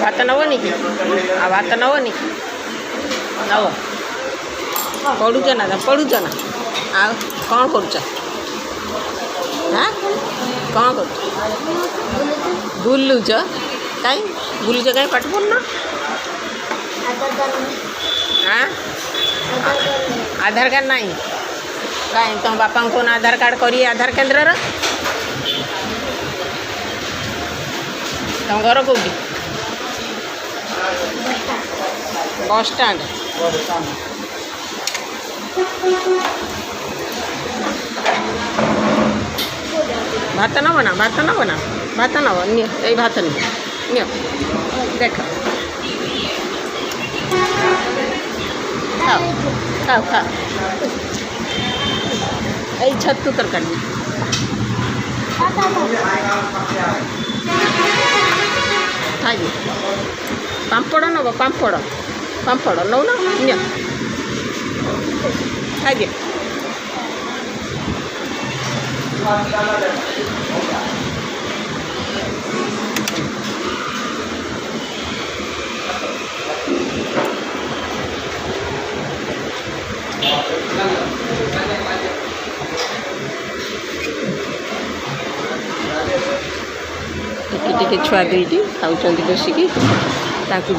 भात नबनी कि भात नबनी नब पढ़ुच ना पढ़ुच ना आ कौन करुच हाँ कौन कर बुलुच कहीं बुलुच कहीं पाठ पढ़ना हाँ आधार कार्ड नहीं कहीं तुम बापा को आधार कार्ड करिए आधार केन्द्र तुम घर कौटी बस स्टैंड भात नब ना भात नब ना भात नब नि भात नि देख खाओ खाओ खाओ यही छतु तरकारी खाइए पापड़ नब पापड़ पापड़ नौ ना खाइए टिके छुआ दुईटी खाऊँ बसिकी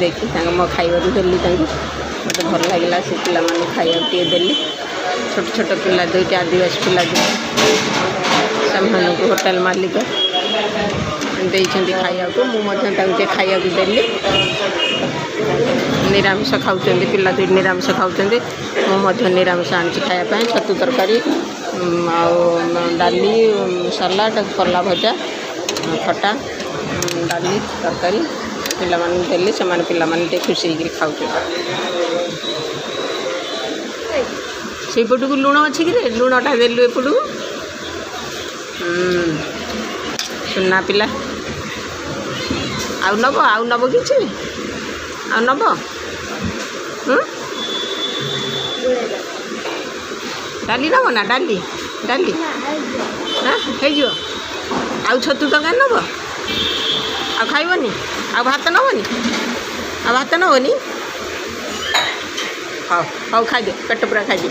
देखी मो खाइबा देली मत भल लगे से पिला खाया देली छोट छोट पिला दुईटा आदिवासी पिला से होटेल मालिक देइछन्ति खाया मुझे खाया देली निरामिष खाऊँ पिला दुई निरामिष खाऊँ मुझे निरामिष आनी खायापी छतु तरकारी डाली सलाड कला भजा खटा डाली तरकारी पिला देली से पिला खुशी खाऊ से पटू लुण अच्छी कि लुणटा देलु एपटू सुना पिला आउ नब कि आउ नब डाली नब ना डाली डाली हाँ हो आउ छतु तरकारी नब आ खाइबनी आ भात नबनी आ भात नबनी हाँ हाँ खाइदे पेट पूरा खाइदे।